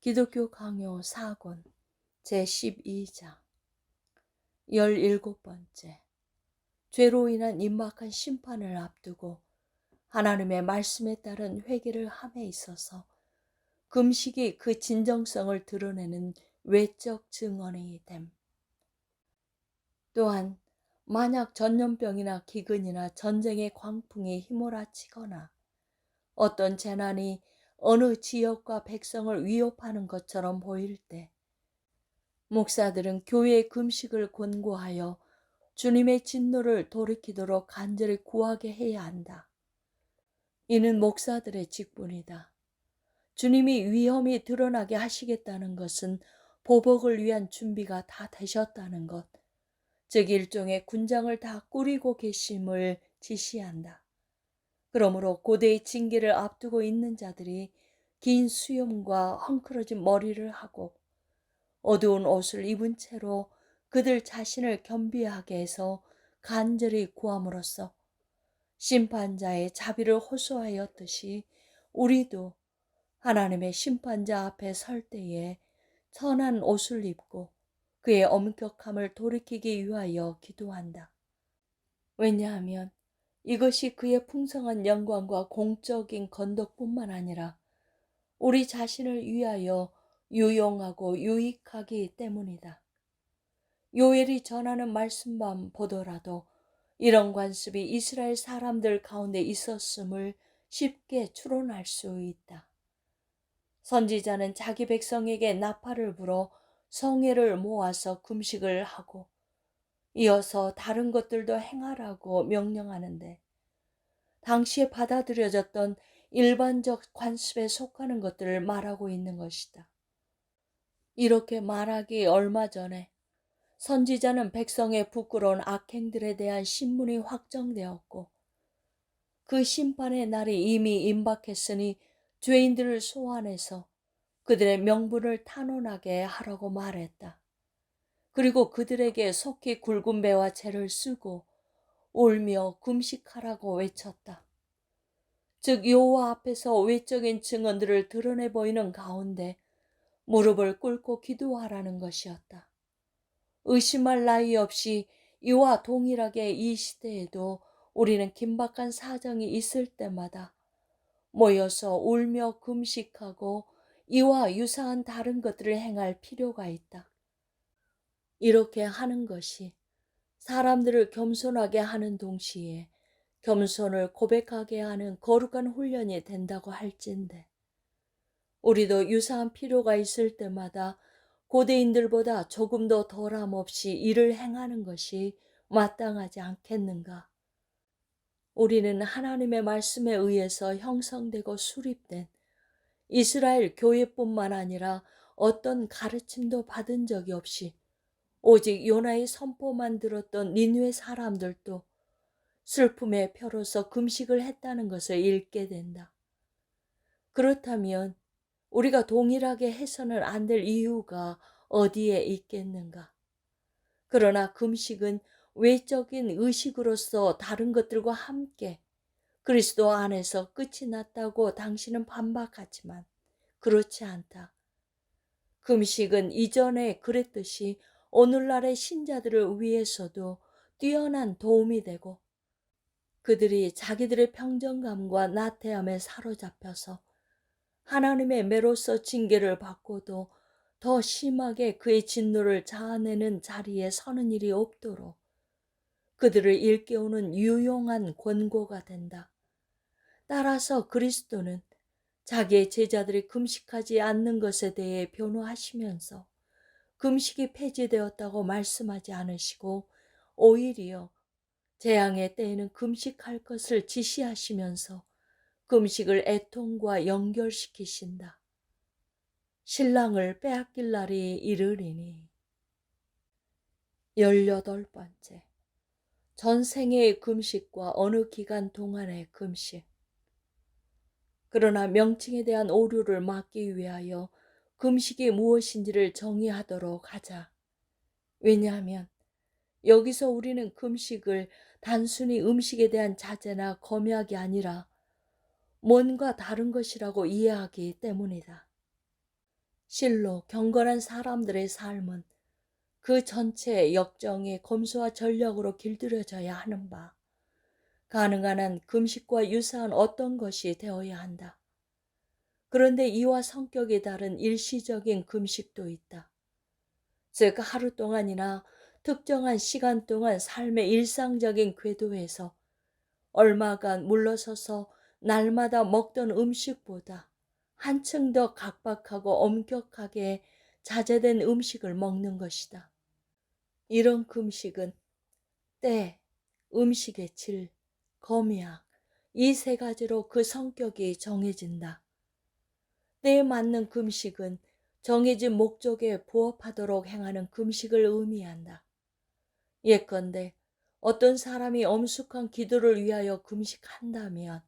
기독교 강요 4권 제12장 17번째 죄로 인한 임박한 심판을 앞두고 하나님의 말씀에 따른 회개를 함에 있어서 금식이 그 진정성을 드러내는 외적 증언이 됨. 또한 만약 전염병이나 기근이나 전쟁의 광풍이 휘몰아치거나 어떤 재난이 어느 지역과 백성을 위협하는 것처럼 보일 때 목사들은 교회의 금식을 권고하여 주님의 진노를 돌이키도록 간절히 구하게 해야 한다. 이는 목사들의 직분이다. 주님이 위험이 드러나게 하시겠다는 것은 보복을 위한 준비가 다 되셨다는 것, 즉 일종의 군장을 다 꾸리고 계심을 지시한다. 그러므로 고대의 징계를 앞두고 있는 자들이 긴 수염과 헝클어진 머리를 하고 어두운 옷을 입은 채로 그들 자신을 겸비하게 해서 간절히 구함으로써 심판자의 자비를 호소하였듯이 우리도 하나님의 심판자 앞에 설 때에 선한 옷을 입고 그의 엄격함을 돌이키기 위하여 기도한다. 왜냐하면 이것이 그의 풍성한 영광과 공적인 건덕뿐만 아니라 우리 자신을 위하여 유용하고 유익하기 때문이다. 요엘이 전하는 말씀만 보더라도 이런 관습이 이스라엘 사람들 가운데 있었음을 쉽게 추론할 수 있다. 선지자는 자기 백성에게 나팔을 불어 성회를 모아서 금식을 하고 이어서 다른 것들도 행하라고 명령하는데 당시에 받아들여졌던 일반적 관습에 속하는 것들을 말하고 있는 것이다. 이렇게 말하기 얼마 전에 선지자는 백성의 부끄러운 악행들에 대한 신문이 확정되었고 그 심판의 날이 이미 임박했으니 죄인들을 소환해서 그들의 명분을 탄원하게 하라고 말했다. 그리고 그들에게 속히 굵은 배와 채를 쓰고 울며 금식하라고 외쳤다. 즉 여호와 앞에서 외적인 증언들을 드러내 보이는 가운데 무릎을 꿇고 기도하라는 것이었다. 의심할 나위 없이 이와 동일하게 이 시대에도 우리는 긴박한 사정이 있을 때마다 모여서 울며 금식하고 이와 유사한 다른 것들을 행할 필요가 있다. 이렇게 하는 것이 사람들을 겸손하게 하는 동시에 겸손을 고백하게 하는 거룩한 훈련이 된다고 할진대 우리도 유사한 필요가 있을 때마다 고대인들보다 조금 더 덜함 없이 일을 행하는 것이 마땅하지 않겠는가? 우리는 하나님의 말씀에 의해서 형성되고 수립된 이스라엘 교회뿐만 아니라 어떤 가르침도 받은 적이 없이 오직 요나의 선포만 들었던 니느웨 사람들도 슬픔의 표로서 금식을 했다는 것을 읽게 된다. 그렇다면 우리가 동일하게 해서는 안 될 이유가 어디에 있겠는가? 그러나 금식은 외적인 의식으로서 다른 것들과 함께 그리스도 안에서 끝이 났다고 당신은 반박하지만 그렇지 않다. 금식은 이전에 그랬듯이 오늘날의 신자들을 위해서도 뛰어난 도움이 되고 그들이 자기들의 평정감과 나태함에 사로잡혀서 하나님의 매로서 징계를 받고도 더 심하게 그의 진노를 자아내는 자리에 서는 일이 없도록 그들을 일깨우는 유용한 권고가 된다. 따라서 그리스도는 자기의 제자들이 금식하지 않는 것에 대해 변호하시면서 금식이 폐지되었다고 말씀하지 않으시고 오히려 재앙의 때에는 금식할 것을 지시하시면서 금식을 애통과 연결시키신다. 신랑을 빼앗길 날이 이르리니. 18번째 전생애의 금식과 어느 기간 동안의 금식. 그러나 명칭에 대한 오류를 막기 위하여 금식이 무엇인지를 정의하도록 하자. 왜냐하면 여기서 우리는 금식을 단순히 음식에 대한 자제나 검약이 아니라 뭔가 다른 것이라고 이해하기 때문이다. 실로 경건한 사람들의 삶은 그 전체 역정의 검소와 전력으로 길들여져야 하는 바, 가능한 한 금식과 유사한 어떤 것이 되어야 한다. 그런데 이와 성격이 다른 일시적인 금식도 있다. 즉 하루 동안이나 특정한 시간 동안 삶의 일상적인 궤도에서 얼마간 물러서서 날마다 먹던 음식보다 한층 더 각박하고 엄격하게 자제된 음식을 먹는 것이다. 이런 금식은 때, 음식의 질, 검약, 이 세 가지로 그 성격이 정해진다. 때에 맞는 금식은 정해진 목적에 부합하도록 행하는 금식을 의미한다. 예컨대 어떤 사람이 엄숙한 기도를 위하여 금식한다면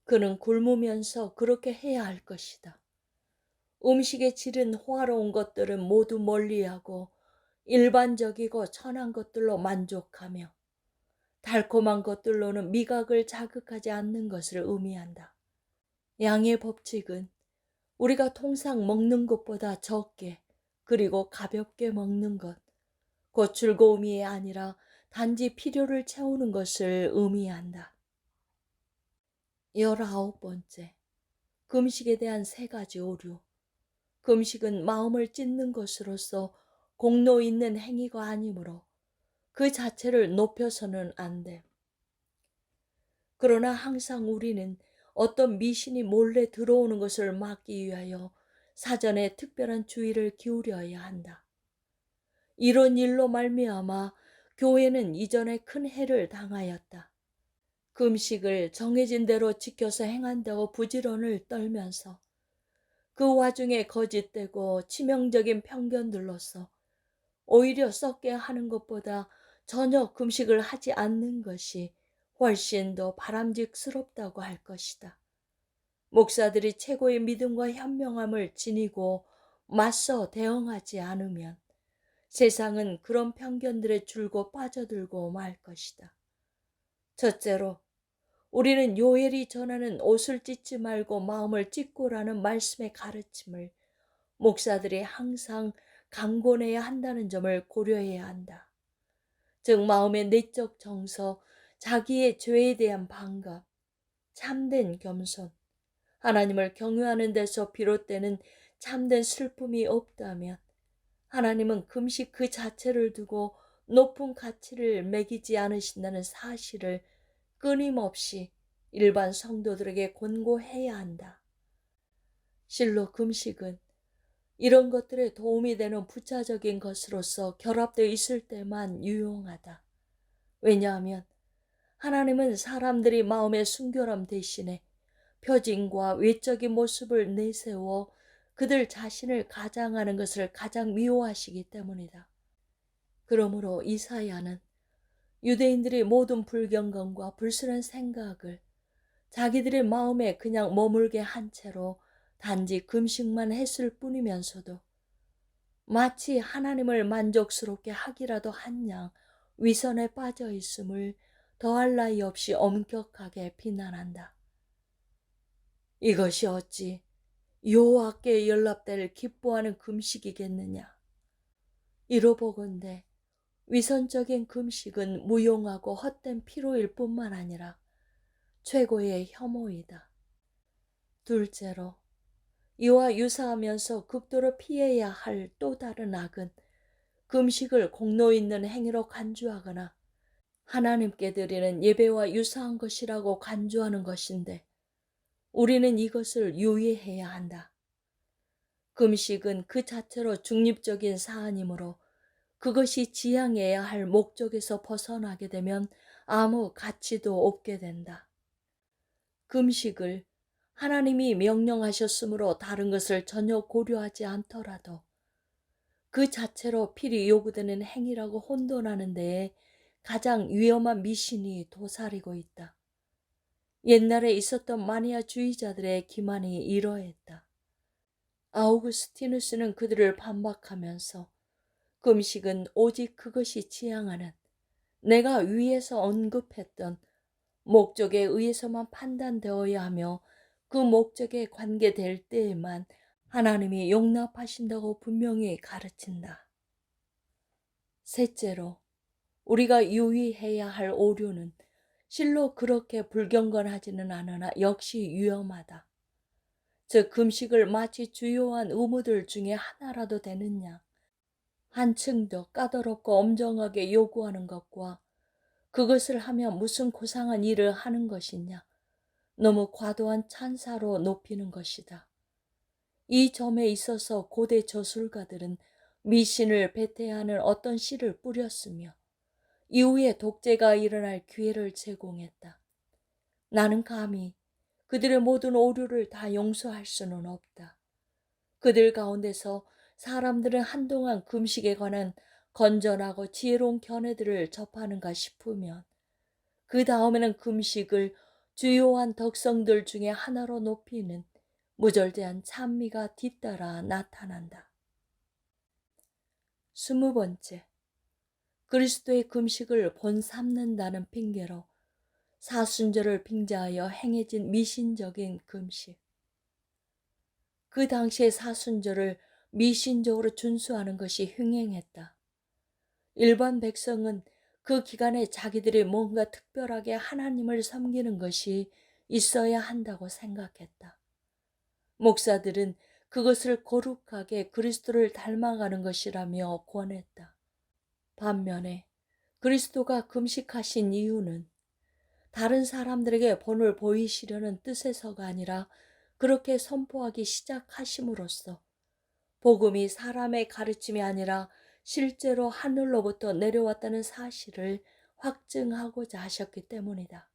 그는 굶으면서 그렇게 해야 할 것이다. 음식의 질은 호화로운 것들은 모두 멀리하고 일반적이고 천한 것들로 만족하며 달콤한 것들로는 미각을 자극하지 않는 것을 의미한다. 양의 법칙은 우리가 통상 먹는 것보다 적게 그리고 가볍게 먹는 것, 곧 즐거움이 아니라 단지 필요를 채우는 것을 의미한다. 19번째, 금식에 대한 세 가지 오류. 금식은 마음을 찢는 것으로서 공로 있는 행위가 아니므로 그 자체를 높여서는 안 돼. 그러나 항상 우리는 어떤 미신이 몰래 들어오는 것을 막기 위하여 사전에 특별한 주의를 기울여야 한다. 이런 일로 말미암아 교회는 이전에 큰 해를 당하였다. 금식을 정해진 대로 지켜서 행한다고 부지런을 떨면서 그 와중에 거짓되고 치명적인 편견들로서 오히려 썩게 하는 것보다 전혀 금식을 하지 않는 것이 훨씬 더 바람직스럽다고 할 것이다. 목사들이 최고의 믿음과 현명함을 지니고 맞서 대응하지 않으면 세상은 그런 편견들에 줄고 빠져들고 말 것이다. 첫째로, 우리는 요엘이 전하는 옷을 찢지 말고 마음을 찢고라는 말씀의 가르침을 목사들이 항상 강권해야 한다는 점을 고려해야 한다. 즉 마음의 내적 정서, 자기의 죄에 대한 반감, 참된 겸손, 하나님을 경외하는 데서 비롯되는 참된 슬픔이 없다면 하나님은 금식 그 자체를 두고 높은 가치를 매기지 않으신다는 사실을 끊임없이 일반 성도들에게 권고해야 한다. 실로 금식은 이런 것들에 도움이 되는 부차적인 것으로서 결합되어 있을 때만 유용하다. 왜냐하면 하나님은 사람들이 마음의 순결함 대신에 표징과 외적인 모습을 내세워 그들 자신을 가장하는 것을 가장 미워하시기 때문이다. 그러므로 이사야는 유대인들이 모든 불경건과 불순한 생각을 자기들의 마음에 그냥 머물게 한 채로 단지 금식만 했을 뿐이면서도 마치 하나님을 만족스럽게 하기라도 한 양 위선에 빠져 있음을 더할 나위 없이 엄격하게 비난한다. 이것이 어찌 여호와께 연락될 기뻐하는 금식이겠느냐. 이로보건대 위선적인 금식은 무용하고 헛된 피로일 뿐만 아니라 최고의 혐오이다. 둘째로, 이와 유사하면서 극도로 피해야 할 또 다른 악은 금식을 공로 있는 행위로 간주하거나 하나님께 드리는 예배와 유사한 것이라고 간주하는 것인데 우리는 이것을 유의해야 한다. 금식은 그 자체로 중립적인 사안이므로 그것이 지향해야 할 목적에서 벗어나게 되면 아무 가치도 없게 된다. 금식을 하나님이 명령하셨으므로 다른 것을 전혀 고려하지 않더라도 그 자체로 필히 요구되는 행위라고 혼돈하는 데에 가장 위험한 미신이 도사리고 있다. 옛날에 있었던 마니아주의자들의 기만이 이러했다. 아우구스티누스는 그들을 반박하면서 금식은 오직 그것이 지향하는 내가 위에서 언급했던 목적에 의해서만 판단되어야 하며 그 목적에 관계될 때에만 하나님이 용납하신다고 분명히 가르친다. 셋째로, 우리가 유의해야 할 오류는 실로 그렇게 불경건하지는 않으나 역시 위험하다. 즉, 금식을 마치 주요한 의무들 중에 하나라도 되느냐, 한층 더 까다롭고 엄정하게 요구하는 것과 그것을 하면 무슨 고상한 일을 하는 것이냐, 너무 과도한 찬사로 높이는 것이다. 이 점에 있어서 고대 저술가들은 미신을 배태하는 어떤 씨를 뿌렸으며 이후에 독재가 일어날 기회를 제공했다. 나는 감히 그들의 모든 오류를 다 용서할 수는 없다. 그들 가운데서 사람들은 한동안 금식에 관한 건전하고 지혜로운 견해들을 접하는가 싶으면 그 다음에는 금식을 주요한 덕성들 중에 하나로 높이는 무절대한 찬미가 뒤따라 나타난다. 20번째, 그리스도의 금식을 본삼는다는 핑계로 사순절을 빙자하여 행해진 미신적인 금식. 그 당시의 사순절을 미신적으로 준수하는 것이 흉행했다. 일반 백성은 그 기간에 자기들이 뭔가 특별하게 하나님을 섬기는 것이 있어야 한다고 생각했다. 목사들은 그것을 거룩하게 그리스도를 닮아가는 것이라며 권했다. 반면에 그리스도가 금식하신 이유는 다른 사람들에게 본을 보이시려는 뜻에서가 아니라 그렇게 선포하기 시작하심으로써 복음이 사람의 가르침이 아니라 실제로 하늘로부터 내려왔다는 사실을 확증하고자 하셨기 때문이다.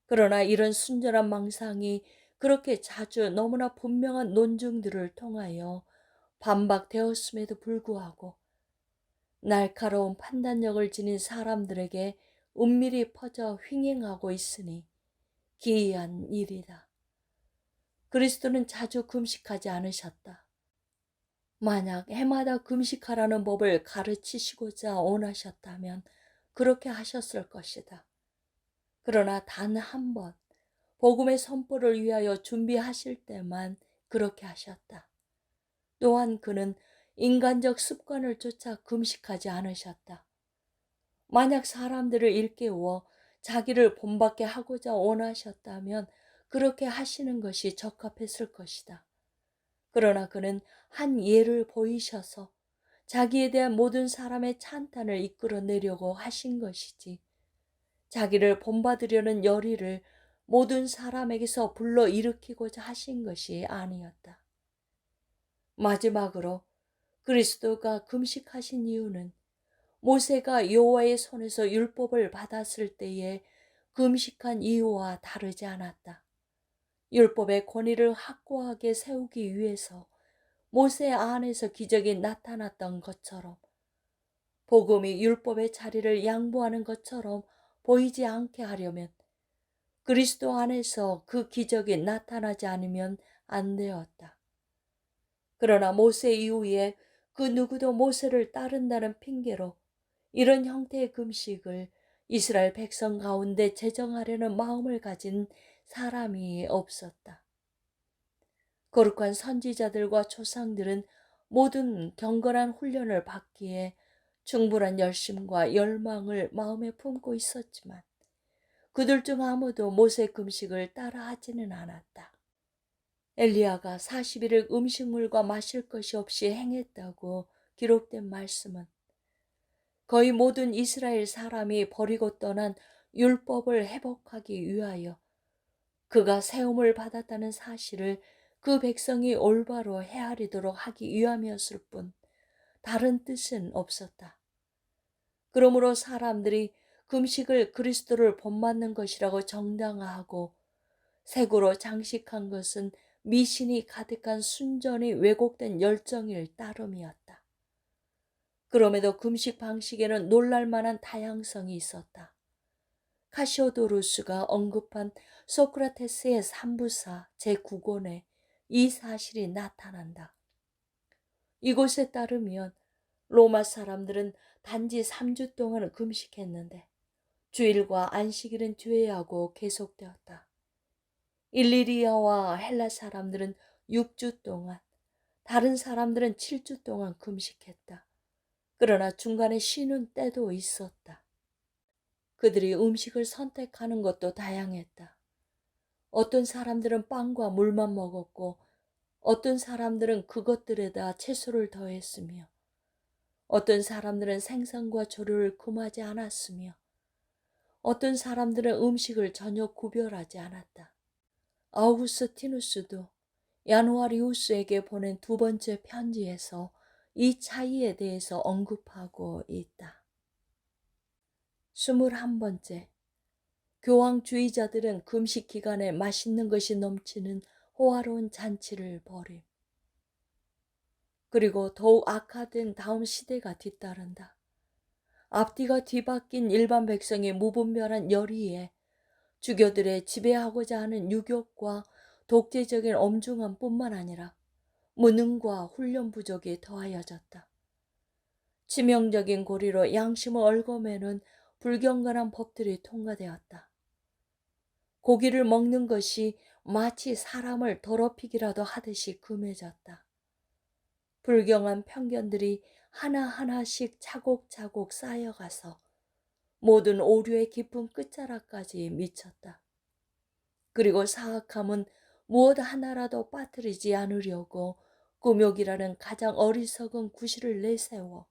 그러나 이런 순전한 망상이 그렇게 자주 너무나 분명한 논증들을 통하여 반박되었음에도 불구하고 날카로운 판단력을 지닌 사람들에게 은밀히 퍼져 횡행하고 있으니 기이한 일이다. 그리스도는 자주 금식하지 않으셨다. 만약 해마다 금식하라는 법을 가르치시고자 원하셨다면 그렇게 하셨을 것이다. 그러나 단 한 번 복음의 선포를 위하여 준비하실 때만 그렇게 하셨다. 또한 그는 인간적 습관을 쫓아 금식하지 않으셨다. 만약 사람들을 일깨워 자기를 본받게 하고자 원하셨다면 그렇게 하시는 것이 적합했을 것이다. 그러나 그는 한 예를 보이셔서 자기에 대한 모든 사람의 찬탄을 이끌어내려고 하신 것이지 자기를 본받으려는 열의를 모든 사람에게서 불러일으키고자 하신 것이 아니었다. 마지막으로 그리스도가 금식하신 이유는 모세가 여호와의 손에서 율법을 받았을 때에 금식한 이유와 다르지 않았다. 율법의 권위를 확고하게 세우기 위해서 모세 안에서 기적이 나타났던 것처럼 복음이 율법의 자리를 양보하는 것처럼 보이지 않게 하려면 그리스도 안에서 그 기적이 나타나지 않으면 안 되었다. 그러나 모세 이후에 그 누구도 모세를 따른다는 핑계로 이런 형태의 금식을 이스라엘 백성 가운데 제정하려는 마음을 가진 사람이 없었다. 거룩한 선지자들과 조상들은 모든 경건한 훈련을 받기에 충분한 열심과 열망을 마음에 품고 있었지만 그들 중 아무도 모세 금식을 따라하지는 않았다. 엘리야가 40일을 음식물과 마실 것이 없이 행했다고 기록된 말씀은 거의 모든 이스라엘 사람이 버리고 떠난 율법을 회복하기 위하여 그가 세움을 받았다는 사실을 그 백성이 올바로 헤아리도록 하기 위함이었을 뿐 다른 뜻은 없었다. 그러므로 사람들이 금식을 그리스도를 본받는 것이라고 정당화하고 색으로 장식한 것은 미신이 가득한 순전히 왜곡된 열정일 따름이었다. 그럼에도 금식 방식에는 놀랄만한 다양성이 있었다. 카시오도루스가 언급한 소크라테스의 삼부사 제9권에 이 사실이 나타난다. 이곳에 따르면 로마 사람들은 단지 3주 동안 금식했는데 주일과 안식일은 제외하고 계속되었다. 일리리아와 헬라 사람들은 6주 동안, 다른 사람들은 7주 동안 금식했다. 그러나 중간에 쉬는 때도 있었다. 그들이 음식을 선택하는 것도 다양했다. 어떤 사람들은 빵과 물만 먹었고 어떤 사람들은 그것들에다 채소를 더했으며 어떤 사람들은 생선과 조류를 금하지 않았으며 어떤 사람들은 음식을 전혀 구별하지 않았다. 아우구스티누스도 야누아리우스에게 보낸 두 번째 편지에서 이 차이에 대해서 언급하고 있다. 21번째, 교황주의자들은 금식 기간에 맛있는 것이 넘치는 호화로운 잔치를 벌임. 그리고 더욱 악화된 다음 시대가 뒤따른다. 앞뒤가 뒤바뀐 일반 백성의 무분별한 열의에 주교들의 지배하고자 하는 유격과 독재적인 엄중함뿐만 아니라 무능과 훈련 부족이 더하여졌다. 치명적인 고리로 양심을 얽어매는 불경건한 법들이 통과되었다. 고기를 먹는 것이 마치 사람을 더럽히기라도 하듯이 금해졌다. 불경한 편견들이 하나하나씩 차곡차곡 쌓여가서 모든 오류의 깊은 끝자락까지 미쳤다. 그리고 사악함은 무엇 하나라도 빠뜨리지 않으려고 금욕이라는 가장 어리석은 구실을 내세워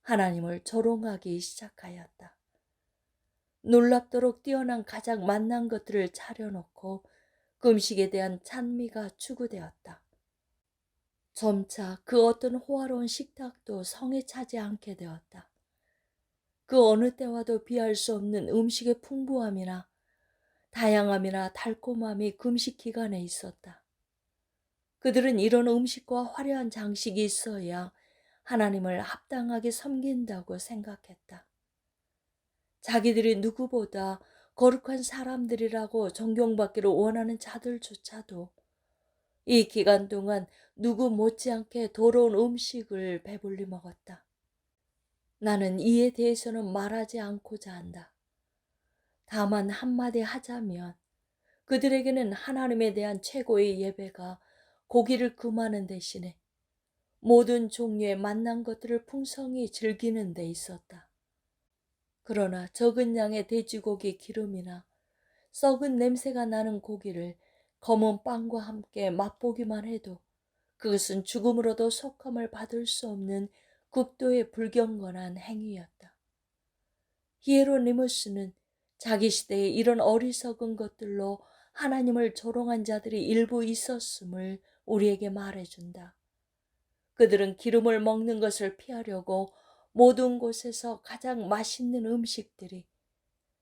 하나님을 조롱하기 시작하였다. 놀랍도록 뛰어난 가장 만난 것들을 차려놓고 금식에 대한 찬미가 추구되었다. 점차 그 어떤 호화로운 식탁도 성에 차지 않게 되었다. 그 어느 때와도 비할 수 없는 음식의 풍부함이나 다양함이나 달콤함이 금식 기간에 있었다. 그들은 이런 음식과 화려한 장식이 있어야 하나님을 합당하게 섬긴다고 생각했다. 자기들이 누구보다 거룩한 사람들이라고 존경받기를 원하는 자들조차도 이 기간 동안 누구 못지않게 더러운 음식을 배불리 먹었다. 나는 이에 대해서는 말하지 않고자 한다. 다만 한마디 하자면 그들에게는 하나님에 대한 최고의 예배가 고기를 금하는 대신에 모든 종류의 맛난 것들을 풍성히 즐기는 데 있었다. 그러나 적은 양의 돼지고기 기름이나 썩은 냄새가 나는 고기를 검은 빵과 함께 맛보기만 해도 그것은 죽음으로도 속함을 받을 수 없는 극도의 불경건한 행위였다. 히에로니무스는 자기 시대에 이런 어리석은 것들로 하나님을 조롱한 자들이 일부 있었음을 우리에게 말해준다. 그들은 기름을 먹는 것을 피하려고 모든 곳에서 가장 맛있는 음식들이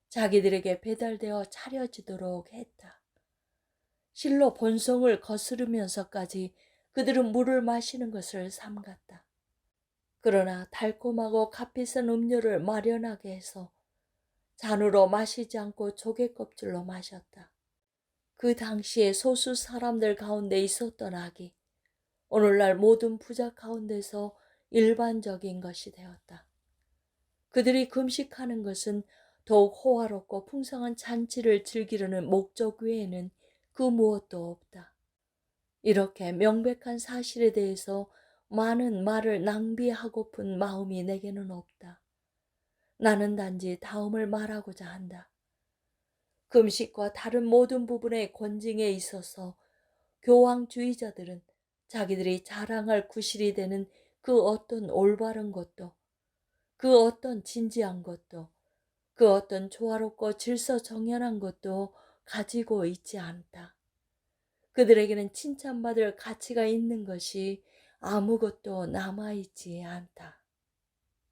자기들에게 배달되어 차려지도록 했다. 실로 본성을 거스르면서까지 그들은 물을 마시는 것을 삼갔다. 그러나 달콤하고 값비싼 음료를 마련하게 해서 잔으로 마시지 않고 조개 껍질로 마셨다. 그 당시에 소수 사람들 가운데 있었던 악이 오늘날 모든 부자 가운데서 일반적인 것이 되었다. 그들이 금식하는 것은 더욱 호화롭고 풍성한 잔치를 즐기려는 목적 외에는 그 무엇도 없다. 이렇게 명백한 사실에 대해서 많은 말을 낭비하고픈 마음이 내게는 없다. 나는 단지 다음을 말하고자 한다. 금식과 다른 모든 부분의 권징에 있어서 교황주의자들은 자기들이 자랑할 구실이 되는 그 어떤 올바른 것도, 그 어떤 진지한 것도, 그 어떤 조화롭고 질서정연한 것도 가지고 있지 않다. 그들에게는 칭찬받을 가치가 있는 것이 아무것도 남아있지 않다.